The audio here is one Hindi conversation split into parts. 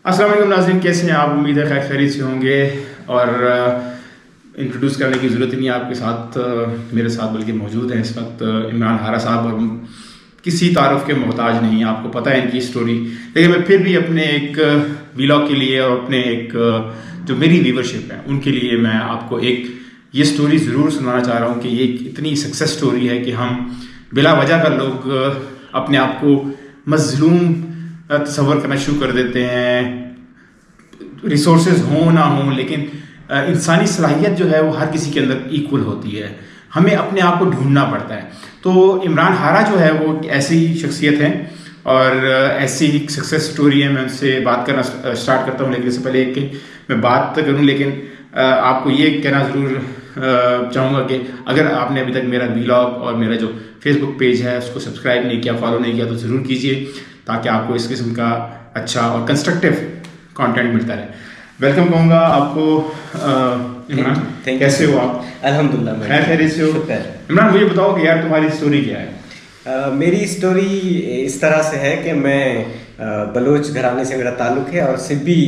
अस्सलाम वालेकुम नाज़रीन, कैसे हैं आप? उम्मीद है खैर खैरियत से होंगे। और इंट्रोड्यूस करने की ज़रूरत नहीं है आपके साथ, मेरे साथ बल्कि मौजूद हैं इस वक्त इमरान हारा साहब। और हम किसी तारुफ के मोहताज नहीं, आपको पता है इनकी स्टोरी। लेकिन मैं फिर भी अपने एक व्लॉग के लिए और अपने एक जो मेरी व्यूवरशिप है उनके लिए मैं आपको एक ये स्टोरी ज़रूर सुनाना चाह रहा हूँ कि ये इतनी सक्सेस स्टोरी है कि हम बिला वजह का लोग अपने आप को मजलूम तस्वर करना शुरू कर देते हैं। रिसोर्सेज हों ना हों, लेकिन इंसानी सलाहियत जो है वो हर किसी के अंदर इक्वल होती है। हमें अपने आप को ढूंढना पड़ता है। तो इमरान हारा जो है वो ऐसी शख्सियत है और ऐसी सक्सेस स्टोरी है। मैं उनसे बात करना स्टार्ट करता हूँ, लेकिन इससे पहले कि मैं बात करूँ, लेकिन आपको ये कहना ज़रूर चाहूँगा कि अगर आपने अभी तक मेरा व्लॉग और मेरा जो फेसबुक पेज है उसको सब्सक्राइब नहीं किया, फॉलो नहीं किया, तो ज़रूर कीजिए ताकि आपको इस किस्म का अच्छा और कंस्ट्रक्टिव कंटेंट मिलता रहे। वेलकम कहूँगा आपको इमरान। कैसे हो आप? अल्हम्दुलिल्लाह खैर खैरियत से हो? इमरान, मुझे बताओ कि यार तुम्हारी स्टोरी क्या है? मेरी स्टोरी इस तरह से है कि मैं बलोच घराने से मेरा ताल्लुक़ है और सिब्बी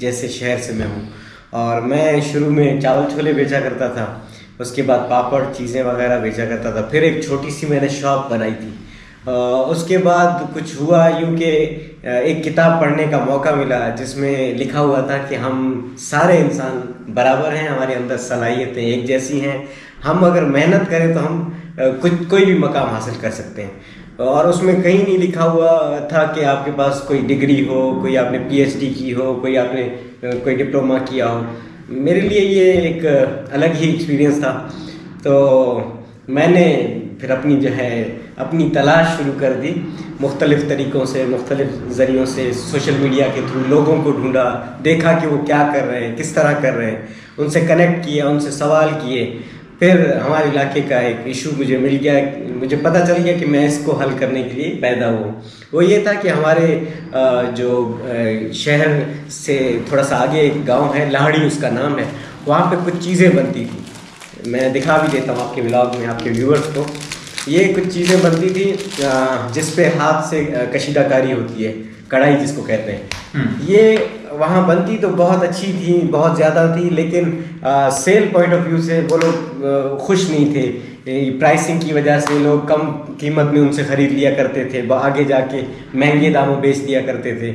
जैसे शहर से मैं हूँ। और मैं शुरू में चावल छोले बेचा करता था, उसके बाद पापड़ चीज़ें वगैरह बेचा करता था। फिर एक छोटी सी मैंने शॉप बनाई थी। उसके बाद कुछ हुआ यूँ कि एक किताब पढ़ने का मौका मिला जिसमें लिखा हुआ था कि हम सारे इंसान बराबर हैं, हमारे अंदर सलाहियतें एक जैसी हैं, हम अगर मेहनत करें तो हम कोई भी मकाम हासिल कर सकते हैं। और उसमें कहीं नहीं लिखा हुआ था कि आपके पास कोई डिग्री हो, कोई आपने पीएचडी की हो, कोई आपने कोई डिप्लोमा किया हो। मेरे लिए ये एक अलग ही एक्सपीरियंस था। तो मैंने फिर अपनी तलाश शुरू कर दी। मुख्तलिफ़ तरीक़ों से, मुख्तलिफ़ ज़रियों से, सोशल मीडिया के थ्रू लोगों को ढूंढा, देखा कि वो क्या कर रहे हैं, किस तरह कर रहे हैं, उनसे कनेक्ट किया, उनसे सवाल किए। फिर हमारे इलाके का एक इशू मुझे मिल गया, मुझे पता चल गया कि मैं इसको हल करने के लिए पैदा हुआ। वो ये था कि हमारे जो शहर से थोड़ा सा आगे एक गाँव है, लाहड़ी उसका नाम है, वहाँ पर कुछ चीज़ें बनती थी। मैं दिखा भी देता हूँ आपके व्लॉग में आपके व्यूअर्स को। ये कुछ चीज़ें बनती थी जिस पे हाथ से कशीदाकारी होती है, कढ़ाई जिसको कहते हैं। ये वहाँ बनती तो बहुत अच्छी थी, बहुत ज़्यादा थी, लेकिन सेल पॉइंट ऑफ व्यू से वो लोग खुश नहीं थे। प्राइसिंग की वजह से लोग कम कीमत में उनसे ख़रीद लिया करते थे, आगे जाके महंगे दामों बेच दिया करते थे।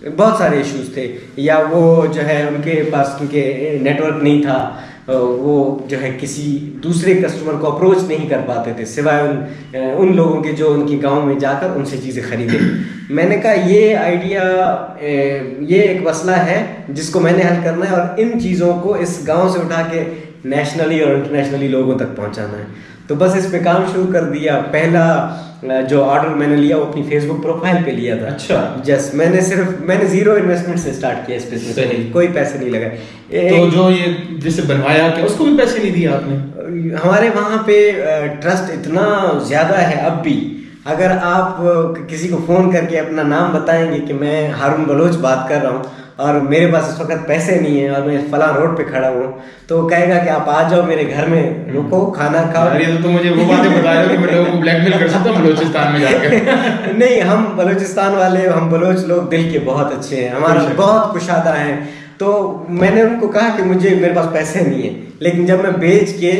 बहुत सारे इश्यूज थे, या वो जो है उनके पास उनके नेटवर्क नहीं था, वो जो है किसी दूसरे कस्टमर को अप्रोच नहीं कर पाते थे सिवाय उन लोगों के जो उनके गांव में जाकर उनसे चीज़ें खरीदे। मैंने कहा ये आइडिया, ये एक मसला है जिसको मैंने हल करना है और इन चीज़ों को इस गांव से उठा के नेशनली और इंटरनेशनली लोगों तक पहुंचाना है। तो बस इस पे काम शुरू कर दिया। पहला जो ऑर्डर मैंने लिया वो अपनी फेसबुक प्रोफाइल पे लिया था। अच्छा। मैंने जीरो इन्वेस्टमेंट से स्टार्ट किया इस बिजनेस में, कोई पैसे नहीं लगाए। तो जो ये जिसे बनवाया क्या उसको भी पैसे नहीं दिए आपने? हमारे वहाँ पे ट्रस्ट इतना ज़्यादा है अब भी। अगर आप किसी को फ़ोन करके अपना नाम बताएंगे कि मैं हारून बलोच बात कर रहा हूँ और मेरे पास इस वक्त पैसे नहीं है और मैं फलां रोड पे खड़ा हूँ, तो कहेगा कि आप आ जाओ मेरे घर में, रुको, खाना खाओ। ये तो मुझे वो बातें बता रहे हो कि मैं लोगों को ब्लैकमेल कर सकता हूँ बलूचिस्तान में जाकर। नहीं, हम बलूचिस्तान वाले, हम बलोच लोग दिल के बहुत अच्छे हैं, हमारा बहुत कुशादा है। तो मैंने उनको कहा कि मेरे पास पैसे नहीं है, लेकिन जब मैं बेच के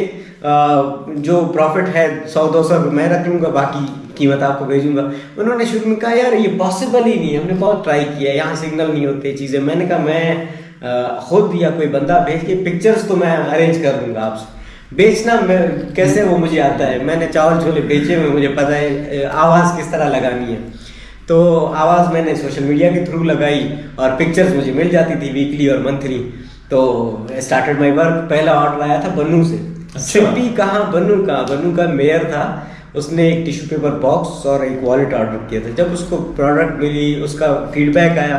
जो प्रॉफिट है 100-200 मैं रख लूँगा, बाकी कीमत आपको भेजूंगा। उन्होंने शुरू में कहा यार ये पॉसिबल ही नहीं है, हमने बहुत ट्राई किया, यहाँ सिग्नल नहीं होते चीज़ें। मैंने कहा मैं खुद या कोई बंदा भेज के पिक्चर्स तो मैं अरेंज कर दूंगा आपसे, बेचना मैं कैसे वो मुझे आता है। मैंने चावल छोले बेचे हुए, मुझे पता है आवाज़ किस तरह लगानी है। तो आवाज़ मैंने सोशल मीडिया के थ्रू लगाई और पिक्चर्स मुझे मिल जाती थी वीकली और मंथली। तो स्टार्टेड माई वर्क। पहला ऑर्डर आया था बन्नू से। सिब्बी कहाँ, बन्नू का मेयर था, उसने एक टिश्यू पेपर बॉक्स और एक वॉलेट ऑर्डर किया था। जब उसको प्रोडक्ट मिली, उसका फीडबैक आया।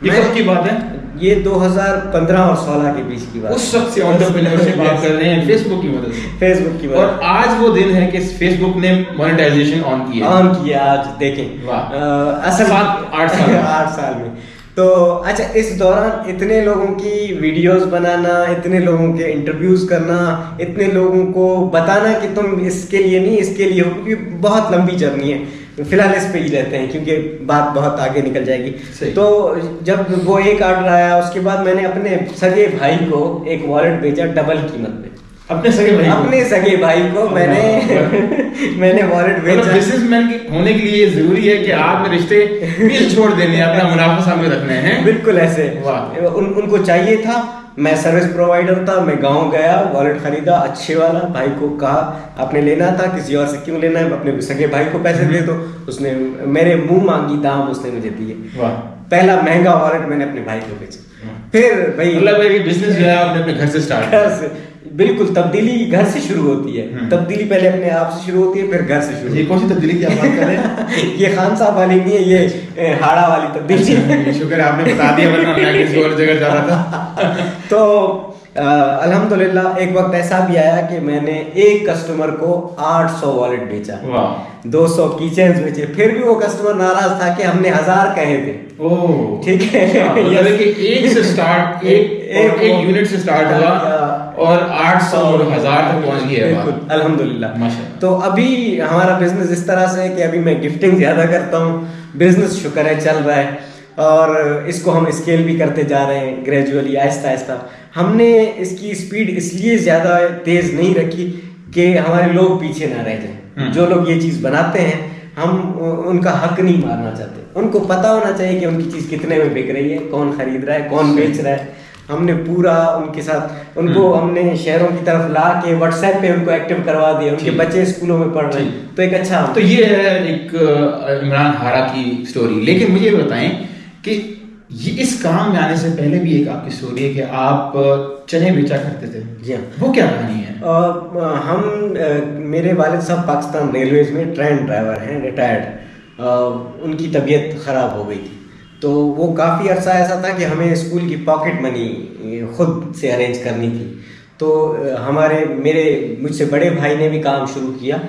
ये कब की बात है? ये 2015 और 16 के बीच की बात। उस वक्त से एंटरप्रेन्योरशिप बात कर रहे हैं फेसबुक की मदद से। और आज वो दिन है कि फेसबुक ने मोनेटाइजेशन ऑन किया आज देखें। असल 8 साल में। तो अच्छा, इस दौरान इतने लोगों की वीडियोस बनाना, इतने लोगों के इंटरव्यूज करना, इतने लोगों को बताना कि तुम इसके लिए नहीं इसके लिए हो, क्योंकि बहुत लंबी जर्नी है। फिलहाल इस पे ही रहते हैं क्योंकि बात बहुत आगे निकल जाएगी। सही। तो जब वो एक ऑर्डर आया उसके बाद मैंने अपने सगे भाई को एक वॉलेट भेजा डबल कीमत पे। अपने सगे भाई को? अपने सगे भाई को मैंने वॉलेट भेजा। बिजनेसमैन होने के लिए जरूरी है कि आप रिश्ते पीछे छोड़ देने, अपना मुनाफा सामने रखने हैं। बिल्कुल ऐसे। उनको चाहिए था, मैं सर्विस प्रोवाइडर था, मैं गांव गया, वॉलेट खरीदा अच्छे वाला, भाई को कहा आपने लेना था, किसी और से क्यों लेना है, अपने सगे भाई को पैसे दे दो। उसने मेरे मुंह मांगी दाम उसने मुझे दिए। पहला महंगा वॉलेट मैंने अपने भाई को बेचा। फिर भाई मतलब बिजनेस जो है आपने अपने घर से स्टार्ट घर से, बिल्कुल तब्दीली घर से शुरू होती है। तब्दीली पहले अपने आप से शुरू होती है, फिर घर से शुरू। ये कौन सी तब्दीली की आप बात कर रहे हैं? ये खान साहब वाली नहीं है, ये हाड़ा वाली तब्दीली। शुक्र है आपने बता दिया, वरना मैं किसी और जगह जा रहा था। तो अल्हम्दुलिल्लाह एक वक्त ऐसा भी आया कि मैंने एक कस्टमर को 800 वॉलेट बेचा, 200 कीचेन्स बेचे। फिर भी वो कस्टमर नाराज था कि हमने 1000 कहे थे। ओह ठीक है। मतलब कि एक से स्टार्ट एक यूनिट से स्टार्ट हुआ और 800 और 1000 तक पहुंच गया। बिल्कुल अल्हम्दुलिल्लाह। माशाल्लाह। तो अभी हमारा बिजनेस इस तरह से है कि अभी मैं गिफ्टिंग ज्यादा करता हूँ, बिजनेस शुक्र है चल रहा है, और इसको हम स्केल भी करते जा रहे हैं ग्रेजुअली, आहिस्ता आहिस्ता। हमने इसकी स्पीड इसलिए ज़्यादा तेज़ नहीं रखी कि हमारे लोग पीछे ना रह जाएं। जो लोग ये चीज़ बनाते हैं हम उनका हक नहीं मारना चाहते, उनको पता होना चाहिए कि उनकी चीज़ कितने में बिक रही है, कौन खरीद रहा है, कौन बेच रहा है। हमने पूरा उनके साथ उनको हमने शहरों की तरफ ला के व्हाट्सएप पे उनको एक्टिव करवा दिया। उनके बच्चे स्कूलों में पढ़ रहे हैं, तो एक अच्छा। तो ये है एक इमरान हारा की स्टोरी। लेकिन मुझे बताएं कि ये इस काम में आने से पहले भी एक आपकी स्टोरी है कि आप चने बेचा करते थे। जी हाँ। वो क्या कहानी है? मेरे वालिद साहब पाकिस्तान रेलवेज में ट्रेन ड्राइवर हैं, रिटायर्ड। उनकी तबीयत ख़राब हो गई थी, तो वो काफ़ी अर्सा ऐसा था कि हमें स्कूल की पॉकेट मनी खुद से अरेंज करनी थी। तो मेरे मुझसे बड़े भाई ने भी काम शुरू किया।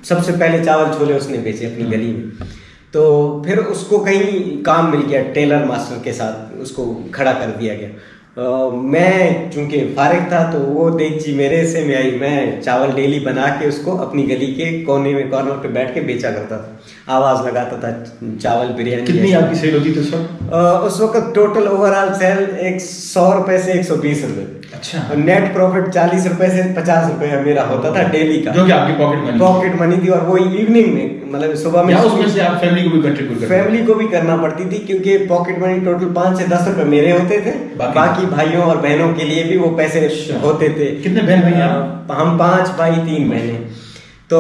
सबसे पहले चावल छोले उसने बेचे अपनी गली में। तो फिर उसको कहीं काम मिल गया, टेलर मास्टर के साथ उसको खड़ा कर दिया गया। मैं चूंकि फारिग था तो वो देगची मेरे से में आई। मैं चावल डेली बना के उसको अपनी गली के कोने में कॉर्नर पे बैठ के बेचा करता था, आवाज़ लगाता था चावल बिरयानी। कितनी आपकी सेल होती थी उस वक्त? उस वक्त टोटल ओवरऑल सेल 100 रुपए से 120 रुपए। अच्छा। और नेट प्रॉफिट 40 रुपए से 50 रुपए मेरा होता था डेली का, जो कि आपकी पॉकेट मनी थी। और वो इवनिंग में, मतलब सुबह में, उसमें से आप फैमिली को भी कंट्रीब्यूट करते? फैमिली को भी करना पड़ती थी क्योंकि पॉकेट मनी टोटल 5 से 10 रुपए मेरे होते थे, बाकी भाइयों और बहनों के लिए भी वो पैसे होते थे। कितने बहन भाई आप? हम 5 भाई 3 बहनें। तो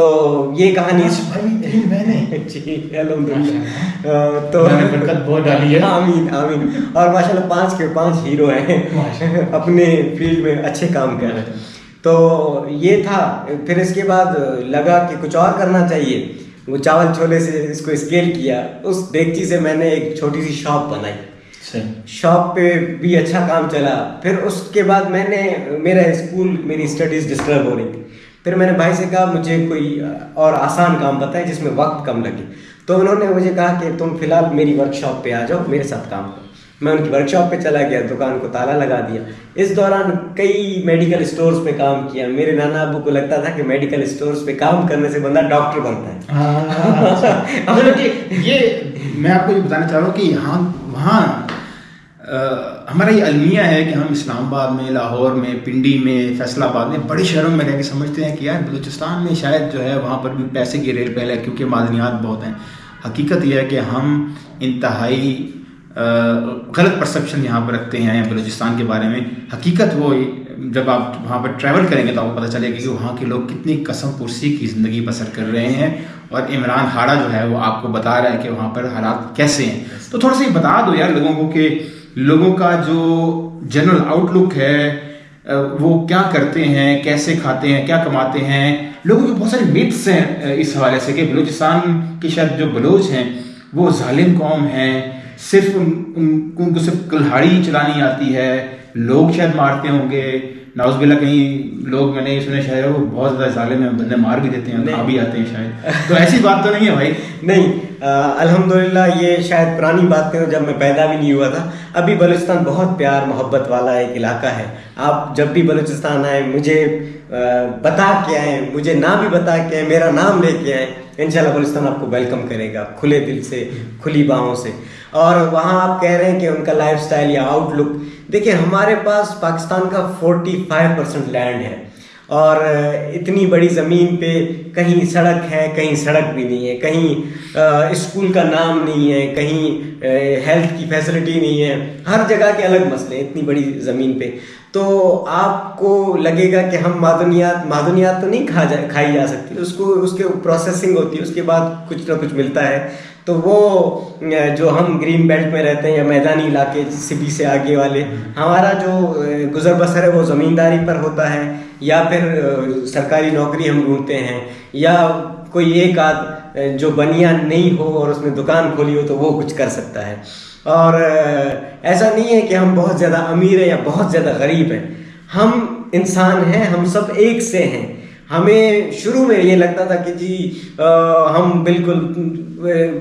ये कहानी। 5 भाई 3 बहनें? जी अल्हम्दुलिल्लाह। तो बरकत बहुत डाली है। आमीन आमीन। और माशाल्लाह 5 के 5 हीरो हैं, अपने फील्ड में अच्छे काम कर रहे हैं। तो ये था। फिर इसके बाद लगा कि कुछ और करना चाहिए। वो चावल छोले से इसको स्केल किया। उस देगची से मैंने एक छोटी सी शॉप बनाई। शॉप पे भी अच्छा काम चला। फिर उसके बाद मेरा स्कूल, मेरी स्टडीज डिस्टर्ब हो रही थी। फिर मैंने भाई से कहा मुझे कोई और आसान काम बताए जिसमें वक्त कम लगे। तो उन्होंने मुझे कहा कि तुम फिलहाल मेरी वर्कशॉप पे आ जाओ, मेरे साथ काम करो। मैं उनकी वर्कशॉप पे चला गया, दुकान को ताला लगा दिया। इस दौरान कई मेडिकल स्टोर्स पे काम किया। मेरे नाना अब्बू को लगता था कि मेडिकल स्टोर्स पे काम करने से बंदा डॉक्टर बनता है। ये मैं आपको ये बताना चाह रहा हूँ कि वहाँ हमारा ये अलमिया है कि हम इस्लामाबाद में, लाहौर में, पिंडी में, फैसलाबाद में, बड़े शहरों में रह के समझते हैं कि यार बलूचिस्तान में शायद जो है वहाँ पर भी पैसे की रेल पहले, क्योंकि मादनियात बहुत हैं। हकीकत यह है कि हम इंतहाई गलत परसेप्शन यहाँ पर रखते हैं बलूचिस्तान के बारे में। हकीकत वो जब आप वहाँ पर ट्रैवल करेंगे तो आपको पता चलेगा कि वहाँ के लोग कितनी कसम पुरसी की ज़िंदगी बसर कर रहे हैं। और इमरान हाड़ा जो है वो आपको बता रहा है कि वहाँ पर हालात कैसे हैं। तो थोड़ा सा ये बता दो यार लोगों को कि लोगों का जो जनरल आउटलुक है वो क्या करते हैं, कैसे खाते हैं, क्या कमाते हैं। लोगों के बहुत सारे मिथ्स हैं इस हवाले से कि बलूचिस्तान के शायद जो बलोच हैं वो जालिम कौम हैं, सिर्फ उनको सिर्फ कुल्हाड़ी चलानी आती है, लोग शायद मारते होंगे, नाउज़ुबिल्लाह कहीं लोग मैंने सुने शायद वो बहुत ज़्यादा जालिम है, बंदे मार भी देते हैं, खा भी आते हैं शायद। तो ऐसी बात तो नहीं है भाई? नहीं, अल्हम्दुलिल्लाह ये शायद पुरानी बातें हो, जब मैं पैदा भी नहीं हुआ था। अभी बलूचिस्तान बहुत प्यार मोहब्बत वाला एक इलाका है। आप जब भी बलूचिस्तान आए मुझे बता के आए, मुझे ना भी बता के आए, मेरा नाम लेके आए, इंशाल्लाह बलूचिस्तान आपको वेलकम करेगा खुले दिल से, खुली बाहों से। और वहाँ आप कह रहे हैं कि उनका लाइफस्टाइल या आउटलुक, देखिए हमारे पास पाकिस्तान का 45% लैंड है और इतनी बड़ी ज़मीन पे कहीं सड़क है, कहीं सड़क भी नहीं है, कहीं स्कूल का नाम नहीं है, कहीं हेल्थ की फैसिलिटी नहीं है, हर जगह के अलग मसले हैं इतनी बड़ी ज़मीन पे। तो आपको लगेगा कि हम मादनियात तो नहीं खाई जा सकती, उसको उसके प्रोसेसिंग होती है, उसके बाद कुछ ना कुछ मिलता है। तो वो जो हम ग्रीन बेल्ट में रहते हैं या मैदानी इलाके सिटी से आगे वाले, हमारा जो गुजर बसर है वो ज़मींदारी पर होता है या फिर सरकारी नौकरी हम ढूंढते हैं, या कोई एक आध जो बनिया नहीं हो और उसने दुकान खोली हो तो वो कुछ कर सकता है। और ऐसा नहीं है कि हम बहुत ज़्यादा अमीर हैं या बहुत ज़्यादा गरीब हैं, हम इंसान हैं, हम सब एक से हैं। हमें शुरू में ये लगता था कि जी हम बिल्कुल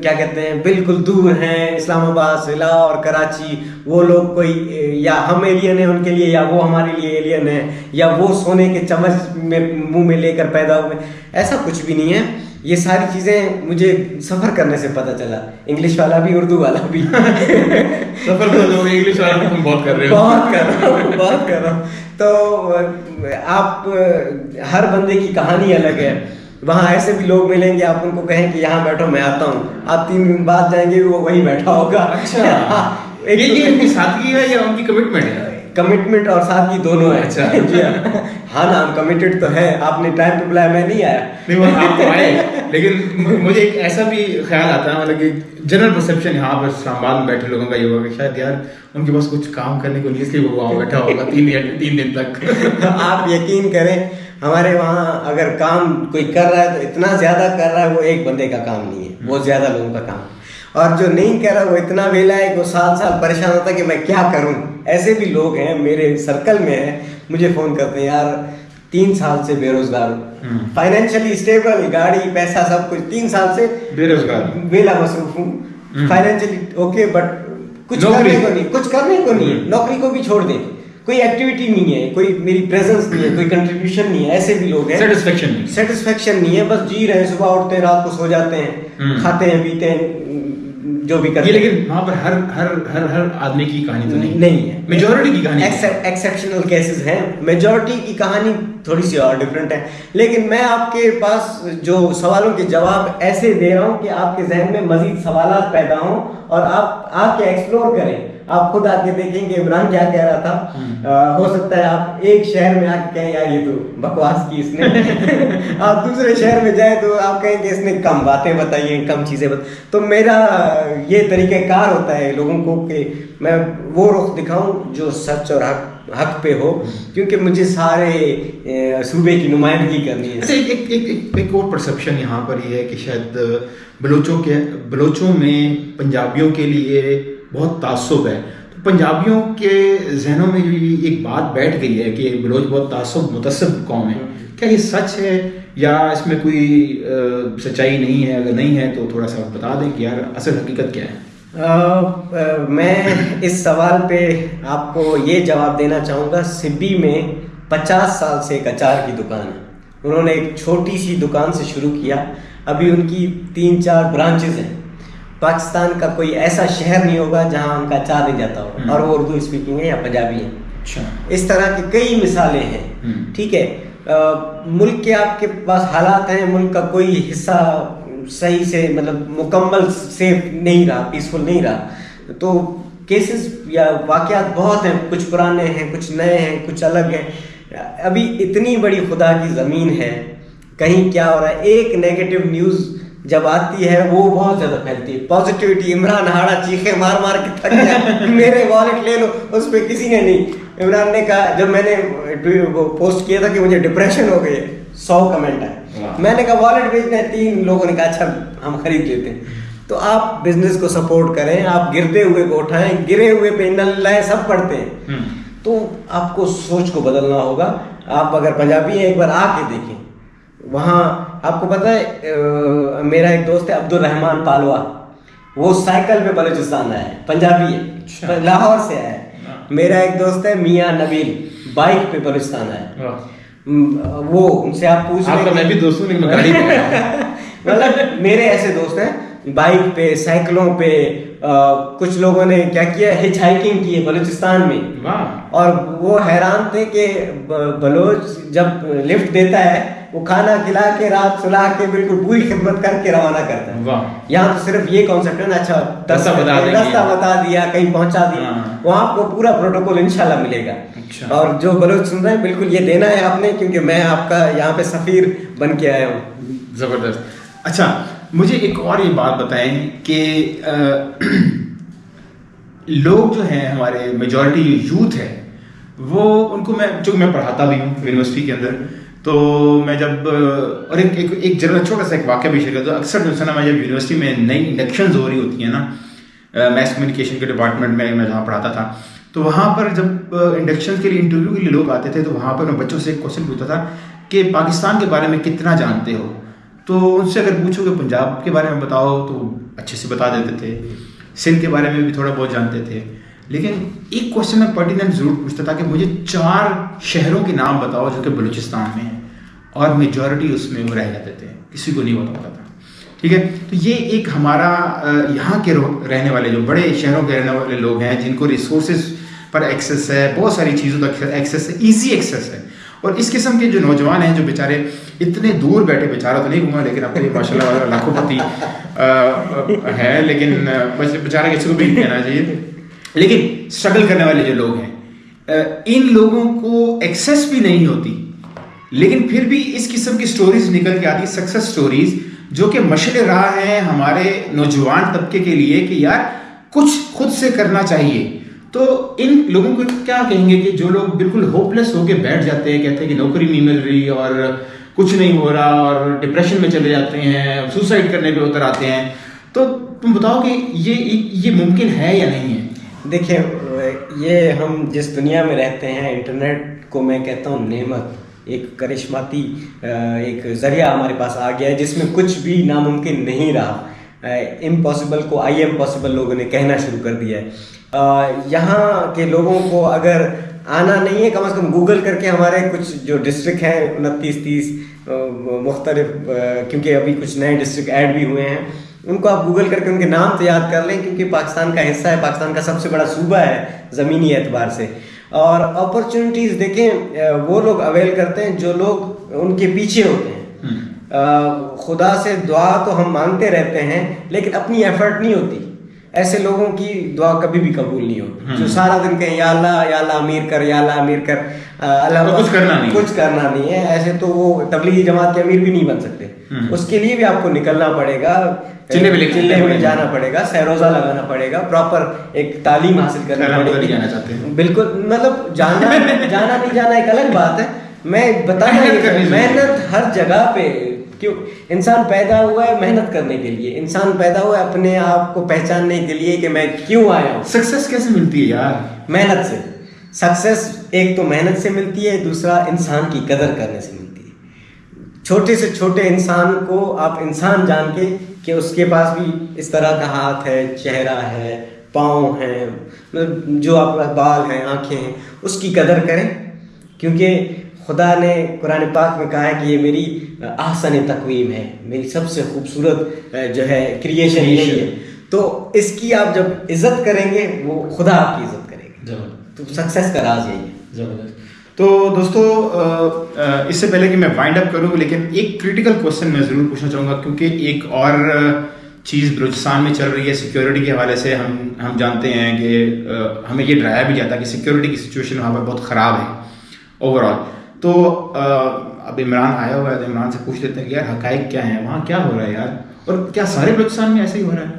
क्या कहते हैं बिल्कुल दूर हैं, इस्लामाबाद से लाहौर कराची, वो लोग कोई या हम एलियन हैं उनके लिए या वो हमारे लिए एलियन है, या वो सोने के चम्मच में मुंह में लेकर पैदा हुए। ऐसा कुछ भी नहीं है। ये सारी चीज़ें मुझे सफ़र करने से पता चला, इंग्लिश वाला भी उर्दू वाला भी। सफ़र तो इंग्लिश वाला तुम बहुत कर रहे हो। बहुत कर रहा हूँ। तो आप हर बंदे की कहानी अलग है। वहाँ ऐसे भी लोग मिलेंगे, आप उनको कहें कि यहाँ बैठो मैं आता हूँ, आप 3 दिन बाद जाएंगे वो वही बैठा होगा। अच्छा। ये उनकी सादगी है या उनकी कमिटमेंट है? कमिटमेंट और सादगी दोनों है। अच्छा। जी हाँ ना, हम कमिटेड तो है। आपने टाइम पे बुलाया, मैं नहीं आया। नहीं, वो आप तो आए, लेकिन मुझे एक ऐसा भी ख्याल आता है, मतलब कि जनरल परसेप्शन यहाँ पर इस्लामाबाद में बैठे लोगों का ये होगा कि शायद यार उनके पास कुछ काम करने को नहीं, इसलिए वो वहाँ बैठा होगा 3 दिन तक। आप यकीन करें, हमारे वहाँ अगर काम कोई कर रहा है तो इतना ज़्यादा कर रहा है, वो एक बंदे का काम नहीं है, वो ज़्यादा लोगों का काम। और जो नहीं कर रहा वो इतना वेला है कि वो साल परेशान होता है कि मैं क्या करूं। ऐसे भी लोग हैं मेरे सर्कल में है, मुझे फ़ोन करते हैं, यार 3 साल से बेरोजगार हूँ, फाइनेंशियली स्टेबल, गाड़ी पैसा सब कुछ, 3 साल से बेरोजगार, वेला मसरूफ हूँ, फाइनेंशियली ओके, बट कुछ करने को नहीं है, नौकरी को भी छोड़ दें, कोई एक्टिविटी नहीं है, कोई मेरी प्रेजेंस नहीं है, कोई कंट्रीब्यूशन नहीं है। ऐसे भी लोग हैं, सेटिस्फेक्शन नहीं है, बस जी रहे हैं, सुबह उठते हैं, रात को सो जाते हैं, खाते हैं पीते हैं, जो भी करते हैं। लेकिन वहाँ पर हर आदमी की कहानी तो नहीं है, मेजॉरिटी की कहानी, एक्सेप्शनल केसेस हैं, मेजॉरिटी की कहानी थोड़ी सी और डिफरेंट है। लेकिन मैं आपके पास जो सवालों के जवाब ऐसे दे रहा हूँ कि आपके जहन में मजीद सवालात पैदा हों और आप आके एक्सप्लोर करें, आप खुद आके देखेंगे इमरान क्या कह रहा था। हो सकता है आप एक शहर में आके कहें यार ये तो बकवास की इसने आप दूसरे शहर में जाए तो आप कहें कि इसने कम बातें बताई हैं, कम चीज़ें तो मेरा ये तरीक़ेकार होता है लोगों को कि मैं वो रुख दिखाऊं जो सच और हक पे हो, क्योंकि मुझे सारे सूबे की नुमाइंदगी करनी है। अच्छा, एक और परसेप्शन यहाँ पर ये है कि शायद बलोचों में पंजाबियों के लिए बहुत तासुब है। तो पंजाबियों के जहनों में एक बात बैठ गई है कि बलोच बहुत तासुब मुतसब कौम है। क्या ये सच है या इसमें कोई सच्चाई नहीं है? अगर नहीं है तो थोड़ा सा बता दें कि यार असल हकीकत क्या है। मैं इस सवाल पे आपको ये जवाब देना चाहूँगा। सिब्बी में 50 साल से एक अचार की दुकान है, उन्होंने एक छोटी सी दुकान से शुरू किया, अभी उनकी 3-4 ब्रांचेज हैं। पाकिस्तान का कोई ऐसा शहर नहीं होगा जहाँ उनका अचार नहीं जाता हो, और वो उर्दू स्पीकिंग है या पंजाबी है। अच्छा, इस तरह की कई मिसालें हैं। ठीक है, मुल्क के आपके पास हालात हैं, मुल्क का कोई हिस्सा सही से मतलब मुकम्मल सेफ नहीं रहा, पीसफुल नहीं रहा, तो केसेस या वाक़यात बहुत हैं, कुछ पुराने हैं, कुछ नए हैं, कुछ अलग हैं। अभी इतनी बड़ी खुदा की ज़मीन है, कहीं क्या हो रहा है, एक नेगेटिव न्यूज़ जब आती है वो बहुत ज़्यादा फैलती है। पॉजिटिविटी, इमरान हाड़ा चीखे मार मार के थक गया मेरे वॉलेट ले लो, उस पर किसी ने नहीं। इमरान ने कहा, जब मैंने वो पोस्ट किया था कि मुझे डिप्रेशन हो गई है, 100 कमेंट आए। मैंने कहा वॉलेट बेचना है, 3 लोगों ने कहा अच्छा हम खरीद लेते हैं। तो आप बिजनेस को सपोर्ट करें, आप गिरते हुए को उठाएं, गिरे हुए पे इन्ना लिल्लाह सब पढ़ते हैं। तो आपको सोच को बदलना होगा। आप अगर पंजाबी हैं एक बार आके देखें, वहाँ आपको पता है मेरा एक दोस्त है अब्दुल रहमान पालवा, वो साइकिल पे बलूचिस्तान आया है, पंजाबी है, अच्छा। लाहौर से आया है। मेरा एक दोस्त है मियाँ नबील, बाइक पे बलूचिस्तान आया। वो उनसे आप पूछ आपका मैं भी दोस्त हूँ लेकिन मैं गाड़ी पे आया हूँ। मतलब मेरे ऐसे दोस्त हैं बाइक पे, साइकिलों पे, कुछ लोगों ने क्या किया, हिच हाइकिंग की है बलूचिस्तान में। वाह। और वो हैरान थे कि बलोच जब लिफ्ट देता है वो खाना खिला के रात सुला के बिल्कुल पूरी खिदमत करके रवाना करता है। वाह। यहाँ तो सिर्फ ये कॉन्सेप्ट है ना, अच्छा रास्ता बता दिया, कहीं पहुंचा दिया, वहाँ आपको पूरा प्रोटोकॉल इंशाल्लाह मिलेगा। अच्छा। और जो बलोच सुन रहे हैं बिल्कुल ये देना है आपने, क्योंकि मैं आपका यहाँ पे सफीर बन के आया हूँ। जबरदस्त। अच्छा, मुझे एक और ये बात बताएं कि लोग जो हैं हमारे मेजॉरिटी यूथ है वो, उनको मैं पढ़ाता भी हूँ यूनिवर्सिटी के अंदर, तो मैं जब और एक जरा छोटा सा एक वाक़या भी शेयर करता हूँ। अक्सर जो है ना, मैं जब यूनिवर्सिटी में नई इंडक्शंस हो रही होती हैं ना, मैस कम्युनिकेशन के डिपार्टमेंट में मैं जहाँ पढ़ाता था, तो वहाँ पर जब इंडक्शन के लिए इंटरव्यू के लिए लोग आते थे, तो वहाँ पर मैं बच्चों से एक क्वेश्चन पूछता था कि पाकिस्तान के बारे में कितना जानते हो। तो उनसे अगर पूछो कि पंजाब के बारे में बताओ तो अच्छे से बता देते थे, सिंध के बारे में भी थोड़ा बहुत जानते थे, लेकिन एक क्वेश्चन मैं पर्टिनेंट ज़रूर पूछता था कि मुझे 4 शहरों के नाम बताओ जो कि बलूचिस्तान में हैं, और मेजॉरिटी उसमें वो रह जाते थे, किसी को नहीं बताता था। ठीक है, तो ये एक हमारा यहाँ के रहने वाले जो बड़े शहरों के रहने वाले लोग हैं, जिनको रिसोर्सेज पर एक्सेस है, बहुत सारी चीज़ों तक एक्सेस है, ईजी एक्सेस है, और इस किस्म के जो नौजवान हैं जो बेचारे इतने दूर बैठे, बेचारा तो नहीं कहूँगा लेकिन आपके लिए माशाल्लाह लाखोंपति है, लेकिन बस बेचारा किसी को भी नहीं कहना चाहिए, लेकिन स्ट्रगल करने वाले जो लोग हैं, इन लोगों को एक्सेस भी नहीं होती, लेकिन फिर भी इस किस्म की स्टोरीज निकल के आती, सक्सेस स्टोरीज, जो कि मशले राह है हमारे नौजवान तबके के लिए कि यार कुछ खुद से करना चाहिए। तो इन लोगों को क्या कहेंगे कि जो लोग बिल्कुल होपलेस होके बैठ जाते हैं, कहते हैं कि नौकरी नहीं मिल रही और कुछ नहीं हो रहा, और डिप्रेशन में चले जाते हैं, सुसाइड करने पे उतर आते हैं, तो तुम बताओ कि ये मुमकिन है या नहीं है? देखिए, ये हम जिस दुनिया में रहते हैं, इंटरनेट को मैं कहता हूँ नेमत, एक करिश्माती एक जरिया हमारे पास आ गया है जिसमें कुछ भी नामुमकिन नहीं रहा। इम्पॉसिबल को आई एम पॉसिबल लोगों ने कहना शुरू कर दिया है। यहाँ के लोगों को अगर आना नहीं है, कम से कम गूगल करके हमारे कुछ जो डिस्ट्रिक्ट हैं 29-30 मुख्तलिफ, क्योंकि अभी कुछ नए डिस्ट्रिक्ट ऐड भी हुए हैं, उनको आप गूगल करके उनके नाम तो याद कर लें, क्योंकि पाकिस्तान का हिस्सा है, पाकिस्तान का सबसे बड़ा सूबा है ज़मीनी एतबार से। और अपॉर्चुनिटीज़ देखें वो लोग अवेल करते हैं जो लोग उनके पीछे होते हैं। खुदा से दुआ तो हम मांगते रहते हैं, लेकिन अपनी एफर्ट नहीं होती। ऐसे लोगों की दुआ कभी भी कबूल नहीं होती जो सारा दिन कहें या अल्लाह अमीर कर, या अल्लाह अमीर कर, अल्लाह कुछ करना नहीं है। ऐसे तो वो तबलीगी जमात के अमीर भी नहीं बन सकते। उसके लिए भी आपको निकलना पड़ेगा, चिल्ले में जाना पड़ेगा, सैरोजा लगाना पड़ेगा, प्रॉपर एक तालीम हासिल करना पड़ेगा। बिल्कुल, मतलब जाना नहीं जाना एक अलग बात है। मैं बताना मेहनत हर जगह पे, क्यों इंसान पैदा हुआ है मेहनत करने के लिए, इंसान पैदा हुआ है अपने आप को पहचानने के लिए कि मैं क्यों आया हूँ। सक्सेस कैसे मिलती है यार? मेहनत से। सक्सेस एक तो मेहनत से मिलती है, दूसरा इंसान की कदर करने से मिलती है। छोटे से छोटे इंसान को आप इंसान जान के कि उसके पास भी इस तरह का हाथ है, चेहरा है, पाँव हैं, मतलब जो आपका बाल हैं, आँखें हैं, उसकी कदर करें, क्योंकि खुदा ने कुरान पाक में कहा है कि ये मेरी आहसन तकवीम है, मेरी सबसे खूबसूरत जो है क्रिएशन यही है। तो इसकी आप जब इज्जत करेंगे वो खुदा आपकी इज्जत करेगा। तो सक्सेस का राज यही है। जबरदस्त। तो दोस्तों, इससे पहले कि मैं वाइंड अप करूँ, लेकिन एक क्रिटिकल क्वेश्चन मैं ज़रूर पूछना चाहूँगा, क्योंकि एक और चीज़ बलूचिस्तान में चल रही है सिक्योरिटी के हवाले से। हम जानते हैं कि हमें ये डराया भी जाता है कि सिक्योरिटी की सिचुएशन वहाँ पर बहुत ख़राब है ओवरऑल। तो अब इमरान आया हुआ है, तो इमरान से पूछ लेते हैं कि यार हकाइक क्या है, वहाँ क्या हो रहा है यार, और क्या सारे बलूचिस्तान में ऐसे ही हो रहा है?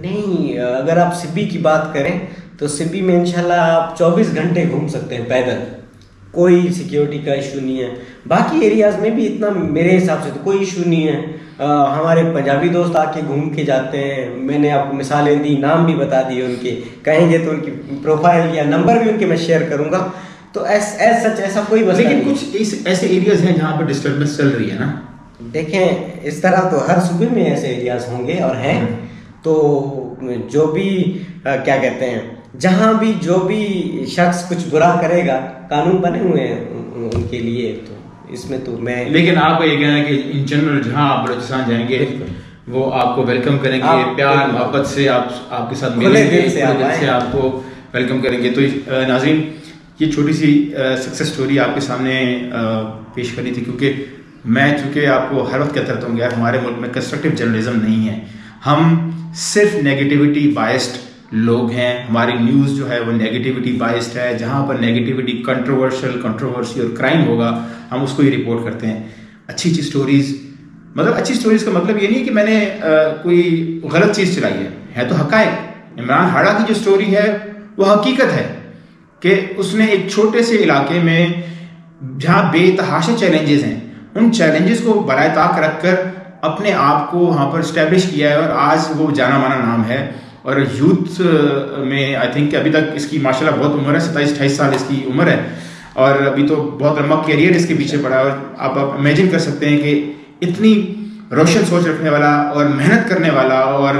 नहीं, अगर आप सिब्बी की बात करें तो सिब्बी में इंशाल्लाह आप 24 घंटे घूम सकते हैं पैदल, कोई सिक्योरिटी का इशू नहीं है। बाकी एरियाज़ में भी इतना मेरे हिसाब से तो कोई इशू नहीं है। हमारे पंजाबी दोस्त आके घूम के जाते हैं, मैंने आपको मिसालें दी, नाम भी बता दिए उनके, कहेंगे तो उनकी प्रोफाइल या नंबर भी उनके मैं शेयर करूँगा। तो सच ऐसा कोई मसला लेकिन कुछ ऐसे एरियाज हैं जहाँ पर डिस्टर्बेंस चल रही है ना, देखें, इस तरह तो हर सूबे में ऐसे एरियाज होंगे और हैं। तो जो भी क्या कहते हैं, जहाँ भी जो भी शख्स कुछ बुरा करेगा, कानून बने हुए हैं उनके लिए, तो इसमें तो मैं। लेकिन आपका ये कहना है कि इन जनरल जहाँ आप बलूचिस्तान जाएंगे वो आपको वेलकम करेंगे, प्यार मोहब्बत से आपके साथ मिलेंगे, दिल से आपको वेलकम करेंगे। तो नाज़रीन, ये छोटी सी सक्सेस स्टोरी आपके सामने पेश करी थी, क्योंकि मैं चूँकि आपको हर वक्त कहता रहता हूँ यार, हमारे मुल्क में कंस्ट्रक्टिव जर्नलिज्म नहीं है, हम सिर्फ नेगेटिविटी बाइस्ड लोग हैं। हमारी न्यूज़ जो है वो नेगेटिविटी बाइस्ड है, जहाँ पर नेगेटिविटी, कंट्रोवर्सी और क्राइम होगा हम उसको ही रिपोर्ट करते हैं। अच्छी स्टोरीज़, मतलब अच्छी स्टोरीज़ का मतलब ये नहीं कि मैंने कोई गलत चीज़ चलाई है तो हक़ाइक़। इमरान हाड़ा की जो स्टोरी है वो हकीकत है कि उसने एक छोटे से इलाके में जहाँ बेतहाशा चैलेंजेस हैं, उन चैलेंजेस को बराए ताक रख कर अपने आप को वहाँ पर स्टैब्लिश किया है और आज वो जाना माना नाम है। और यूथ में आई थिंक अभी तक इसकी माशाल्लाह बहुत उम्र है, 27-28 साल इसकी उम्र है, और अभी तो बहुत लंबा कैरियर इसके पीछे पड़ा है। और आप इमेजिन कर सकते हैं कि इतनी रोशन सोच रखने वाला और मेहनत करने वाला और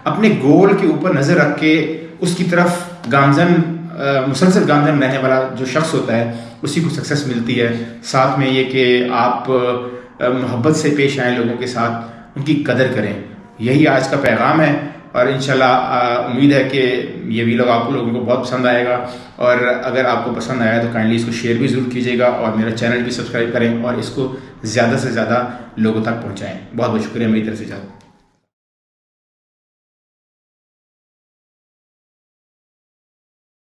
अपने गोल के ऊपर नज़र रख के उसकी तरफ मुसलसल गामजन रहने वाला जो शख्स होता है, उसी को सक्सेस मिलती है। साथ में ये कि आप मोहब्बत से पेश आएँ लोगों के साथ, उनकी कदर करें, यही आज का पैगाम है। और इंशाल्लाह उम्मीद है कि ये वीडियो आप लोगों को बहुत पसंद आएगा, और अगर आपको पसंद आया तो काइंडली इसको शेयर भी ज़रूर कीजिएगा और मेरा चैनल भी सब्सक्राइब करें और इसको ज़्यादा से ज़्यादा लोगों तक पहुँचाएँ। बहुत बहुत शुक्रिया मेरी तरफ से।